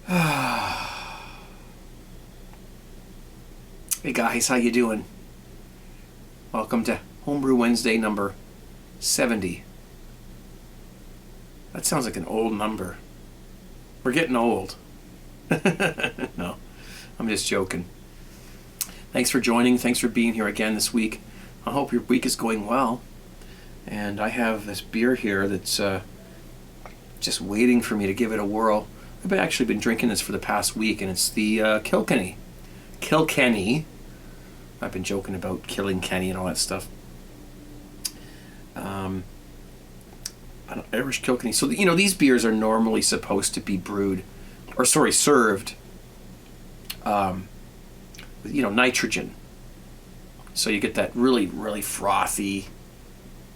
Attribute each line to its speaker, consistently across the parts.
Speaker 1: Hey guys, how you doing? Welcome to Homebrew Wednesday number 70. That sounds like an old number. We're getting old. No, I'm just joking. Thanks for joining. Thanks for being here again this week. I hope your week is going well. And I have this beer here that's just waiting for me to give it a whirl. I've actually been drinking this for the past week, and it's the Kilkenny. I've been joking about killing Kenny and all that stuff. Irish Kilkenny. So, these beers are normally supposed to be served with, nitrogen. So you get that really, really frothy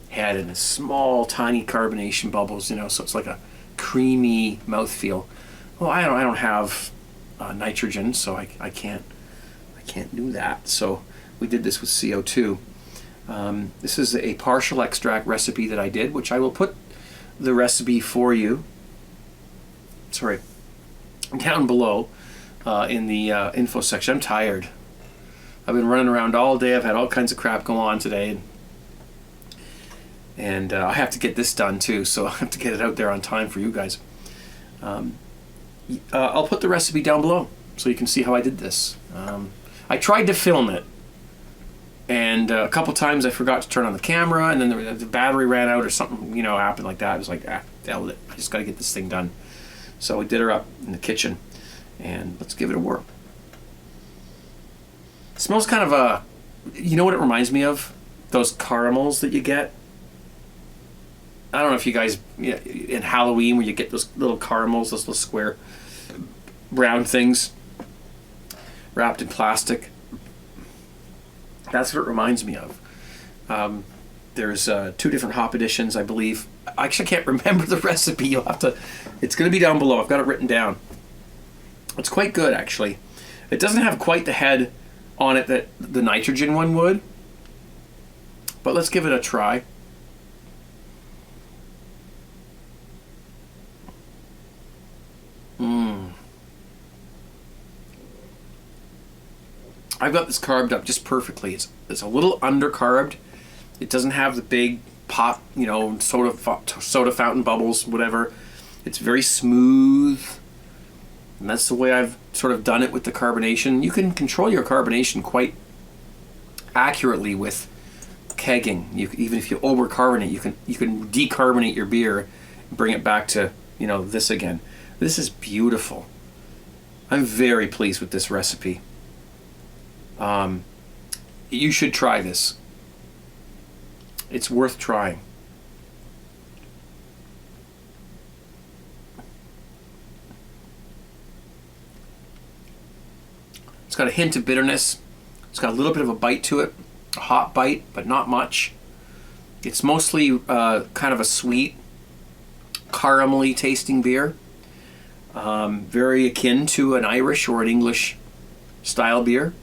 Speaker 1: head and small, tiny carbonation bubbles, so it's like a creamy mouthfeel. Well, I don't have nitrogen, so I can't do that. So we did this with CO2. This is a partial extract recipe that I did, which I will put the recipe for you. Sorry, down below in the info section. I'm tired. I've been running around all day. I've had all kinds of crap go on today, and I have to get this done too. So I have to get it out there on time for you guys. I'll put the recipe down below so you can see how I did this. I tried to film it, and a couple times I forgot to turn on the camera, and then the battery ran out or something, happened like that. I was like, hell with it. I just got to get this thing done. So we did her up in the kitchen, and let's give it a whirl. It smells kind of you know what it reminds me of? Those caramels that you get. I don't know if you guys, in Halloween, where you get those little caramels, those little square brown things wrapped in plastic. That's what it reminds me of. There's 2 different hop additions, I believe. I actually can't remember the recipe. You'll have to. It's going to be down below. I've got it written down. It's quite good, actually. It doesn't have quite the head on it that the nitrogen one would, but let's give it a try. I've got this carved up just perfectly. It's a little undercarved. It doesn't have the big pop, soda fountain bubbles, whatever. It's very smooth, and that's the way I've sort of done it with the carbonation. You can control your carbonation quite accurately with kegging. Even if you overcarbonate, you can decarbonate your beer and bring it back to this again. This is beautiful. I'm very pleased with this recipe. You should try this. It's worth trying. It's got a hint of bitterness. It's got a little bit of a bite to it, a hot bite, but not much. It's mostly kind of a sweet, caramely tasting beer. Very akin to an Irish or an English style beer.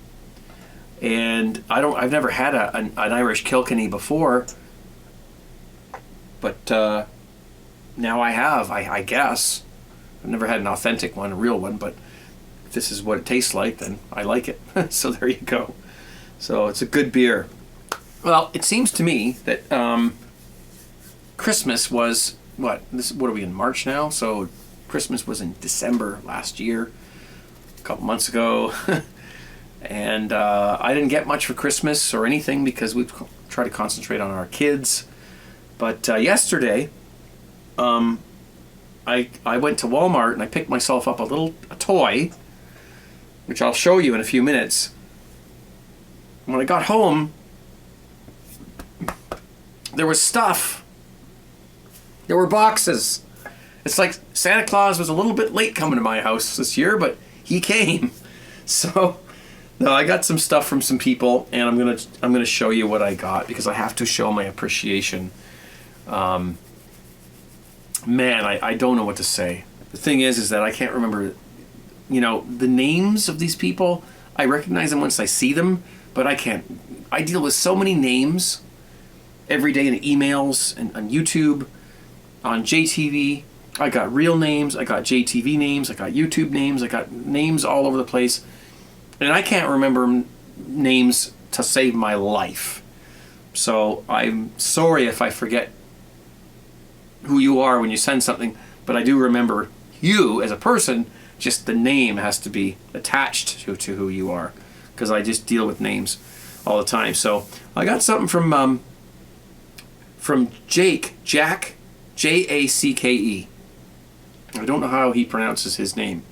Speaker 1: And I've never had an Irish Kilkenny before, but now I have, I guess. I've never had an authentic one, a real one, but if this is what it tastes like, then I like it. So there you go. So it's a good beer. Well, it seems to me that Christmas was, what are we in, March now? So Christmas was in December last year, a couple months ago. And I didn't get much for Christmas or anything because we try to concentrate on our kids. But yesterday, I went to Walmart and I picked myself up a toy, which I'll show you in a few minutes. When I got home, there was stuff. There were boxes. It's like Santa Claus was a little bit late coming to my house this year, but he came. So... no, I got some stuff from some people, and I'm gonna show you what I got because I have to show my appreciation. Man, I don't know what to say. The thing is that I can't remember, the names of these people. I recognize them once I see them, but I can't. I deal with so many names every day in emails and on YouTube, on JTV, I got real names, I got JTV names, I got YouTube names, I got names all over the place. And I can't remember names to save my life. So I'm sorry if I forget who you are when you send something, but I do remember you as a person. Just the name has to be attached to who you are, because I just deal with names all the time. So I got something from Jack, Jacke. I don't know how he pronounces his name.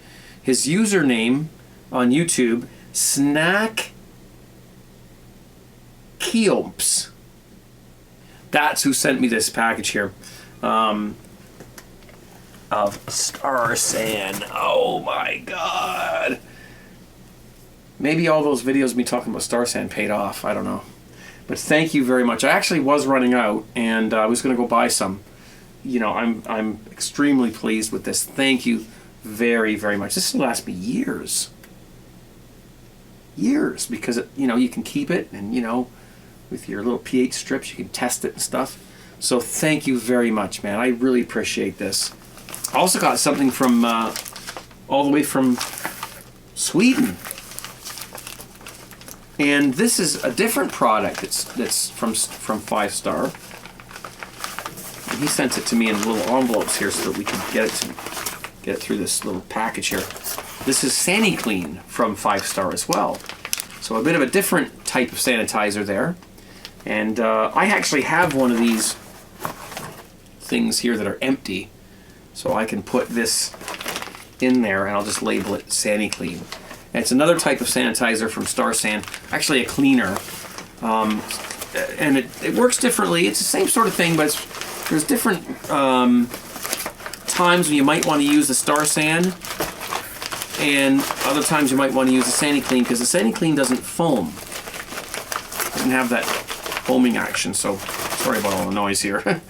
Speaker 1: His username on YouTube, Snack Keomps. That's who sent me this package here of Star San. Oh my god. Maybe all those videos of me talking about Star San paid off. I don't know. But thank you very much. I actually was running out, and I was going to go buy some. You know, I'm extremely pleased with this. Thank you very, very much. This will last me years. Years, because you can keep it, and with your little pH strips you can test it and stuff. So thank you very much, man. I really appreciate this. I also got something from all the way from Sweden, and this is a different product. That's from 5 Star. And he sent it to me in little envelopes here so that we can get it through this little package here. This is SaniClean from 5 Star as well. So a bit of a different type of sanitizer there. And I actually have one of these things here that are empty. So I can put this in there and I'll just label it SaniClean. And it's another type of sanitizer from Star San, actually a cleaner. And it works differently. It's the same sort of thing, but there's different times when you might want to use the Star San, and other times you might want to use the SaniClean, because the SaniClean doesn't foam. It doesn't have that foaming action, so sorry about all the noise here.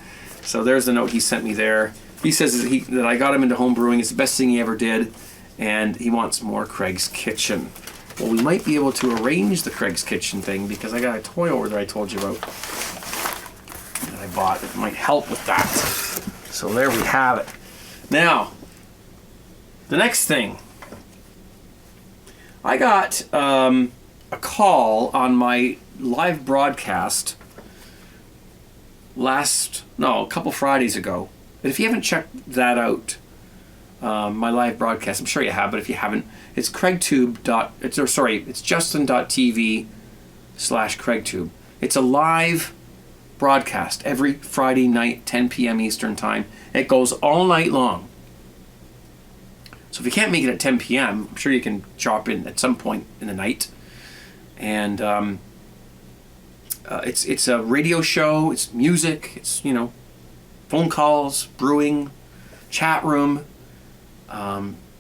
Speaker 1: So there's the note he sent me there. He says that I got him into home brewing. It's the best thing he ever did, and he wants more Craig's Kitchen. Well, we might be able to arrange the Craig's Kitchen thing, because I got a toy over there I told you about that I bought. It might help with that. So there we have it. Now, the next thing. I got a call on my live broadcast a couple Fridays ago. And if you haven't checked that out, my live broadcast, I'm sure you have, but if you haven't, it's it's justin.tv/CraigTube. It's a live broadcast every Friday night, 10 p.m. Eastern Time. It goes all night long. So if you can't make it at 10 p.m., I'm sure you can drop in at some point in the night. And it's a radio show. It's music. It's phone calls, brewing, chat room,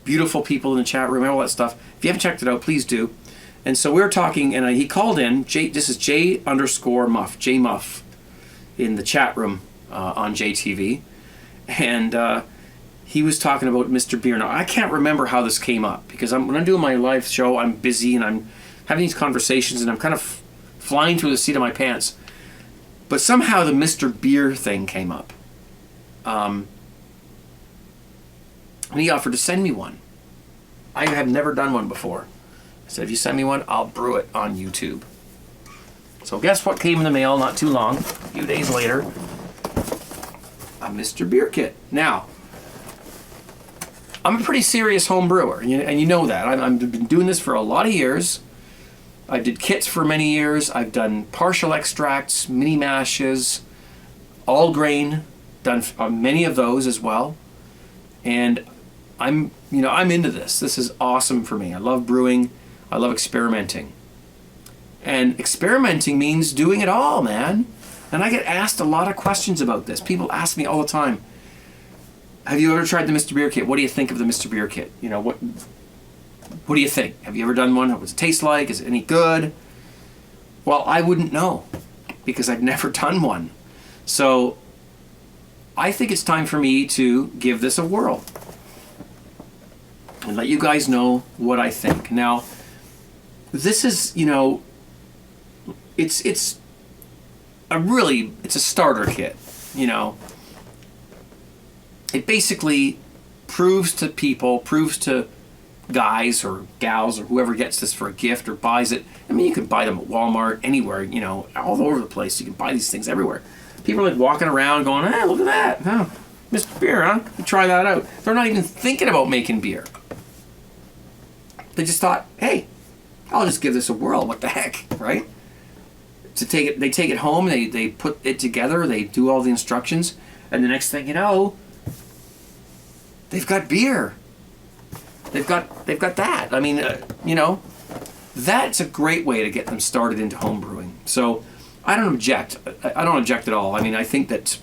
Speaker 1: beautiful people in the chat room, all that stuff. If you haven't checked it out, please do. And so we were talking, and he called in. This is J_Muff, J Muff, in the chat room on JTV, and he was talking about Mr. Beer. Now, I can't remember how this came up, because when I'm doing my live show, I'm busy and I'm having these conversations and I'm kind of flying through the seat of my pants. But somehow the Mr. Beer thing came up. And he offered to send me one. I have never done one before. I said, if you send me one, I'll brew it on YouTube. So guess what came in the mail not too long, a few days later? A Mr. Beer kit. Now, I'm a pretty serious home brewer, and you know that. I've been doing this for a lot of years. I did kits for many years. I've done partial extracts, mini mashes, all grain, done many of those as well. And I'm into this. This is awesome for me. I love brewing. I love experimenting. And experimenting means doing it all, man. And I get asked a lot of questions about this. People ask me all the time, have you ever tried the Mr. Beer kit? What do you think of the Mr. Beer kit? What do you think? Have you ever done one? What does it taste like? Is it any good? Well, I wouldn't know, because I've never done one. So I think it's time for me to give this a whirl and let you guys know what I think. Now, this is, it's a starter kit, it basically proves to guys or gals or whoever gets this for a gift or buys it. I mean, you can buy them at Walmart, anywhere, you know, all over the place. You can buy these things everywhere. People are like walking around going, hey, look at that. Oh, Mr. Beer, huh? Try that out. They're not even thinking about making beer. They just thought, hey, I'll just give this a whirl. What the heck, right? They take it home, they put it together, they do all the instructions, and the next thing you know, they've got beer. They've got that. I mean, you know, that's a great way to get them started into home brewing. So I don't object. I don't object at all. I mean, I think that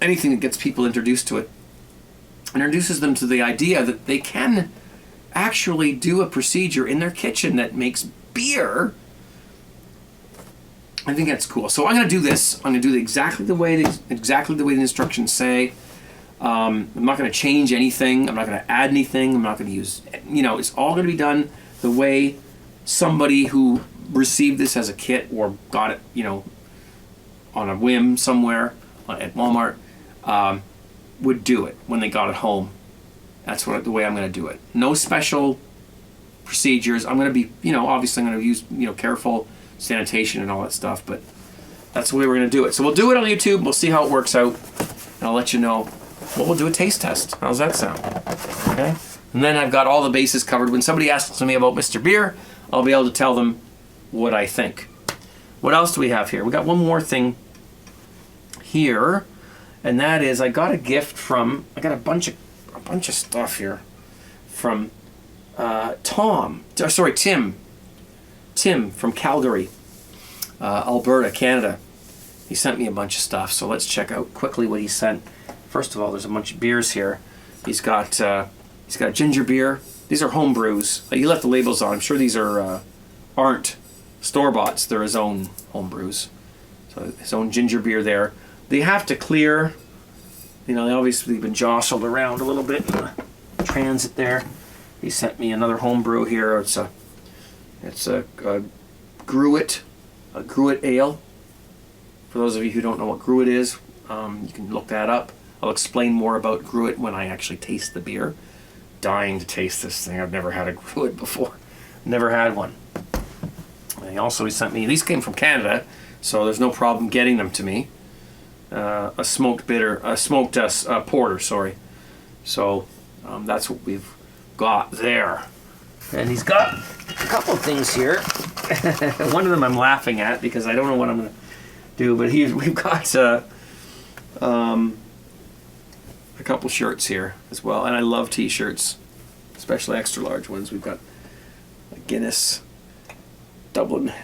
Speaker 1: anything that gets people introduced to it introduces them to the idea that they can actually do a procedure in their kitchen that makes beer. I think that's cool. So I'm going to do this. I'm going to do it exactly the way the instructions say. I'm not going to change anything. I'm not going to add anything. I'm not going to use, you know, it's all going to be done the way somebody who received this as a kit or got it, you know, on a whim somewhere at Walmart would do it when they got it home. That's the way I'm going to do it. No special procedures. I'm going to be, you know, obviously I'm going to use, you know, careful sanitation and all that stuff, but that's the way we're going to do it. So we'll do it on YouTube. We'll see how it works out, and I'll let you know. Well, we'll do a taste test. How's that sound? Okay. And then I've got all the bases covered. When somebody asks me about Mr. Beer, I'll be able to tell them what I think. What else do we have here? We got one more thing here, and that is I got a gift from. I got a bunch of stuff here from Tim. Tim from Calgary, Alberta, Canada. He sent me a bunch of stuff, so let's check out quickly what he sent. First of all, there's a bunch of beers here. He's got ginger beer. These are home brews. He left the labels on. I'm sure these aren't store-boughts. They're his own home brews. So his own ginger beer there. They have to clear. You know, they obviously been jostled around a little bit in the transit there. He sent me another home brew here. It's a Gruit ale. For those of you who don't know what Gruit is, you can look that up. I'll explain more about Gruit when I actually taste the beer. Dying to taste this thing. I've never had a Gruit before. Never had one. And he sent me, these came from Canada, so there's no problem getting them to me. A smoked porter, sorry. So that's what we've got there. And he's got a couple of things here. One of them I'm laughing at because I don't know what I'm going to do, but we've got a couple shirts here as well, and I love t-shirts, especially extra large ones. We've got a Guinness Dublin,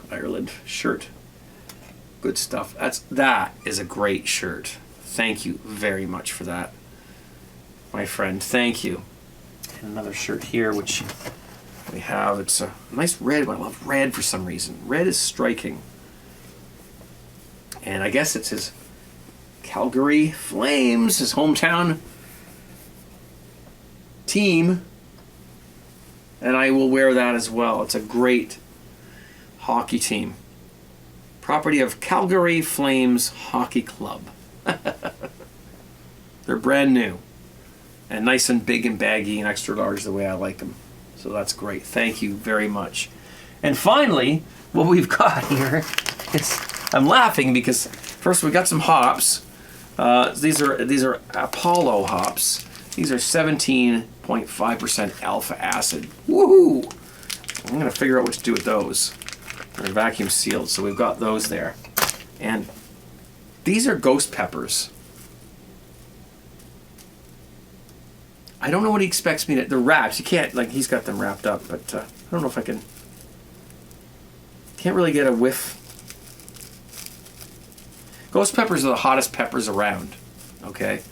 Speaker 1: Ireland shirt. Good stuff. That is a great shirt. Thank you very much for that, my friend. Thank you. And another shirt here, which we have. It's a nice red one. I love red for some reason. Red is striking. And I guess it's his Calgary Flames, his hometown team. And I will wear that as well. It's a great hockey team. Property of Calgary Flames Hockey Club. They're brand new. And nice and big and baggy and extra large the way I like them. So that's great. Thank you very much. And finally, what we've got here is, I'm laughing because first we got some hops. These are Apollo hops. These are 17.5% alpha acid. Woohoo! I'm gonna figure out what to do with those. They're vacuum sealed, so we've got those there. And these are ghost peppers. I don't know what he expects me to. They're wrapped. You can't, like, he's got them wrapped up, but I don't know if I can. Can't really get a whiff. Ghost peppers are the hottest peppers around. Okay,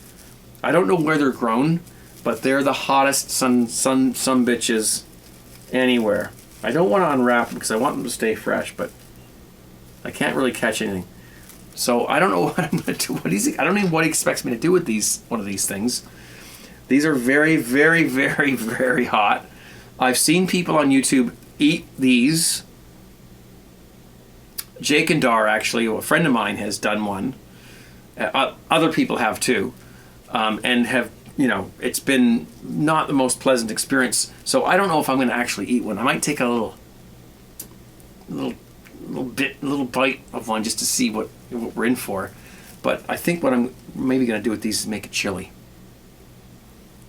Speaker 1: I don't know where they're grown, but they're the hottest sun bitches anywhere. I don't want to unwrap them because I want them to stay fresh, but I can't really catch anything. So I don't know what I'm going to do. I don't know what he expects me to do with one of these things. These are very, very, very, very hot. I've seen people on YouTube eat these. Jake and Dar, actually, a friend of mine has done one. Other people have too, and have, you know, it's been not the most pleasant experience. So I don't know if I'm going to actually eat one. I might take a little bite of one just to see what we're in for. But I think what I'm maybe going to do with these is make a chili.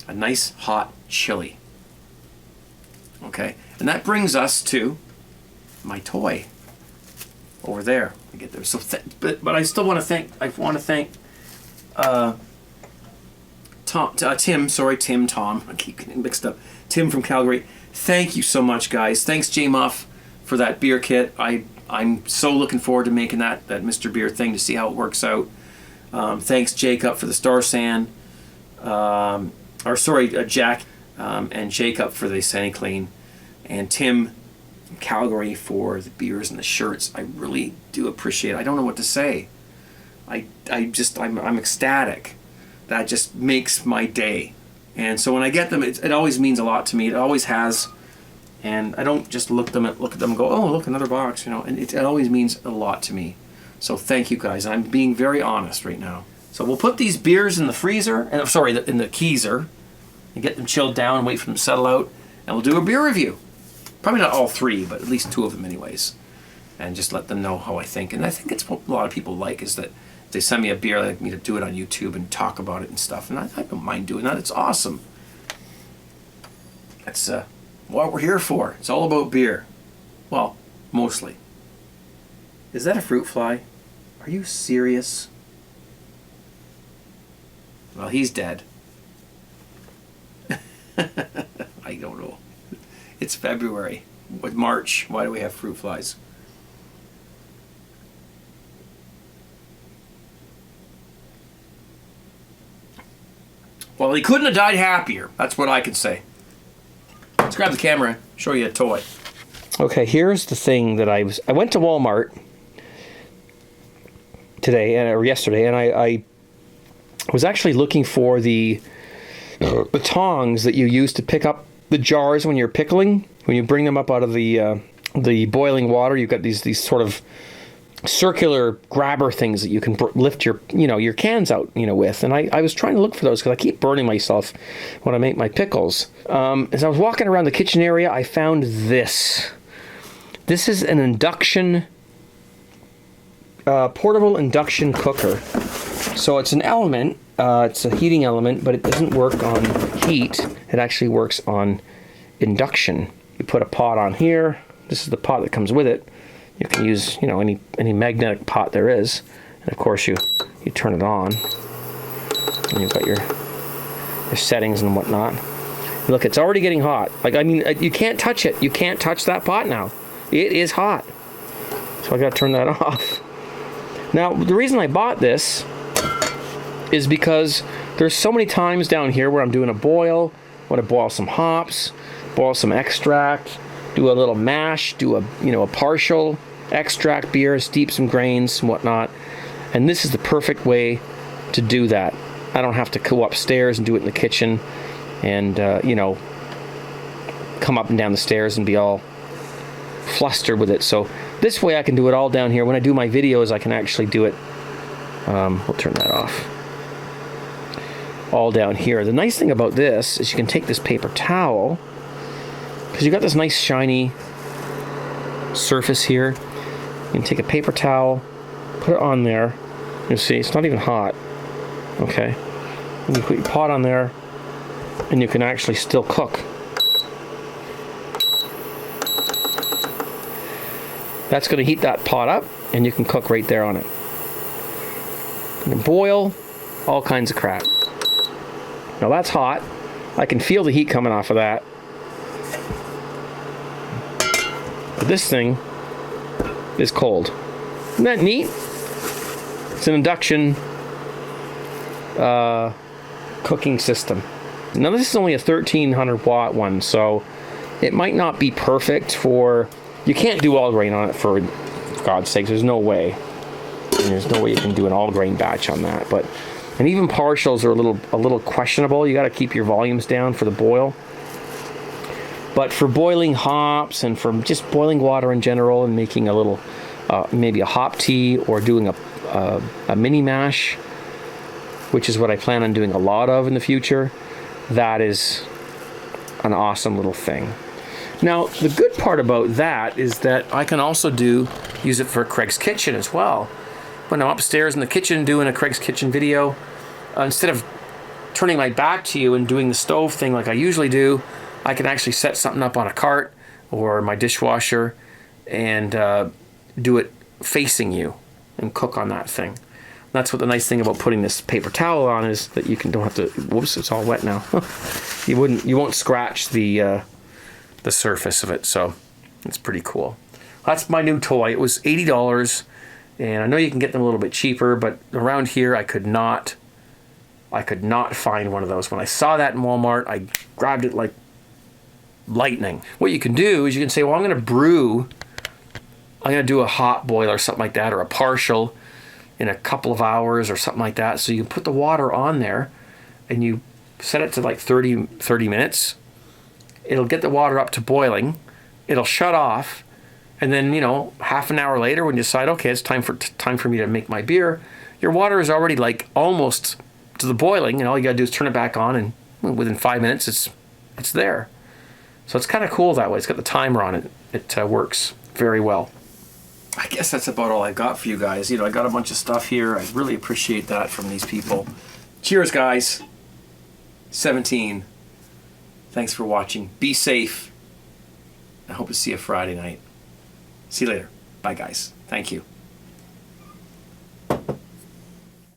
Speaker 1: A nice hot chili. Okay, and that brings us to my toy over there. I get there. So, but I still want to thank. I want to thank Tim. Sorry, Tom. I keep getting mixed up. Tim from Calgary. Thank you so much, guys. Thanks, J Muff, for that beer kit. I'm so looking forward to making that Mr. Beer thing to see how it works out. Thanks, Jacob, for the Star San. Jack and Jacob for the Sunny Clean, and Tim from Calgary for the beers and the shirts. I really do appreciate it. I don't know what to say. I'm ecstatic. That just makes my day. And so when I get them, it always means a lot to me. It always has. And I don't just look at them and go, oh, look, another box, you know. And it always means a lot to me. So thank you, guys. I'm being very honest right now. So we'll put these beers in the freezer, in the keezer, and get them chilled down and wait for them to settle out. And we'll do a beer review. Probably not all three, but at least two of them anyways. And just let them know how I think. And I think it's what a lot of people like, is that they send me a beer, they like me to do it on YouTube and talk about it and stuff. And I don't mind doing that. It's awesome. That's what we're here for. It's all about beer. Well, mostly. Is that a fruit fly? Are you serious? Well, he's dead. I don't know. It's February. With March, why do we have fruit flies? Well, he couldn't have died happier. That's what I can say. Let's grab the camera, show you a toy. Okay, here's the thing that I went to Walmart today or yesterday, and I was actually looking for the tongs that you use to pick up the jars when you're pickling. When you bring them up out of the boiling water, you've got these sort of circular grabber things that you can lift your cans out with. And I was trying to look for those because I keep burning myself when I make my pickles. As I was walking around the kitchen area, I found this. This is an portable induction cooker. So it's an element. It's a heating element, but it doesn't work on heat. It actually works on induction. You put a pot on here. This is the pot that comes with it. You can use, any magnetic pot there is. And of course you turn it on. And you've got your settings and whatnot. And look, it's already getting hot. You can't touch it. You can't touch that pot now. It is hot. So I gotta turn that off. Now, the reason I bought this is because there's so many times down here where I'm doing a boil, I want to boil some hops, boil some extract, do a little mash, do a partial extract beer, steep some grains and whatnot. And this is the perfect way to do that. I don't have to go upstairs and do it in the kitchen and, come up and down the stairs and be all flustered with it. So this way I can do it all down here. When I do my videos, I can actually do it. We'll turn that off. All down here. The nice thing about this is you can take this paper towel, because you've got this nice shiny surface here. You can take a paper towel, put it on there. You'll see it's not even hot. Okay. And you put your pot on there, and you can actually still cook. That's going to heat that pot up, and you can cook right there on it. You can boil all kinds of crap. Now that's hot. I can feel the heat coming off of that. But this thing is cold. Isn't that neat? It's an induction cooking system. Now this is only a 1300 watt one, so it might not be perfect for... You can't do all grain on it, for God's sakes. There's no way. And there's no way you can do an all grain batch on that. And even partials are a little questionable. You got to keep your volumes down for the boil. But for boiling hops and for just boiling water in general and making a little, maybe a hop tea or doing a mini mash, which is what I plan on doing a lot of in the future, that is an awesome little thing. Now, the good part about that is that I can also use it for Craig's Kitchen as well. When I'm upstairs in the kitchen doing a Craig's Kitchen video, instead of turning my back to you and doing the stove thing like I usually do, I can actually set something up on a cart or my dishwasher and do it facing you and cook on that thing. That's what the nice thing about putting this paper towel on is that you don't have to. Whoops! It's all wet now. You won't scratch the surface of it, so it's pretty cool. That's my new toy. It was $80, and I know you can get them a little bit cheaper, but around here I could not find one of those. When I saw that in Walmart, I grabbed it like lightning. What you can do is you can say, well, I'm going to do a hot boil or something like that, or a partial in a couple of hours or something like that. So you can put the water on there and you set it to like 30 minutes. It'll get the water up to boiling. It'll shut off. And then, half an hour later when you decide, okay, it's time for me to make my beer, your water is already like almost to the boiling, and all you got to do is turn it back on, and within 5 minutes it's there. So it's kind of cool that way. It's got the timer on it. It works very well. I guess that's about all I got for you guys. I got a bunch of stuff here. I really appreciate that from these people. Cheers, guys. 17. Thanks for watching. Be safe. I hope to see you Friday night. See you later. Bye, guys. Thank you.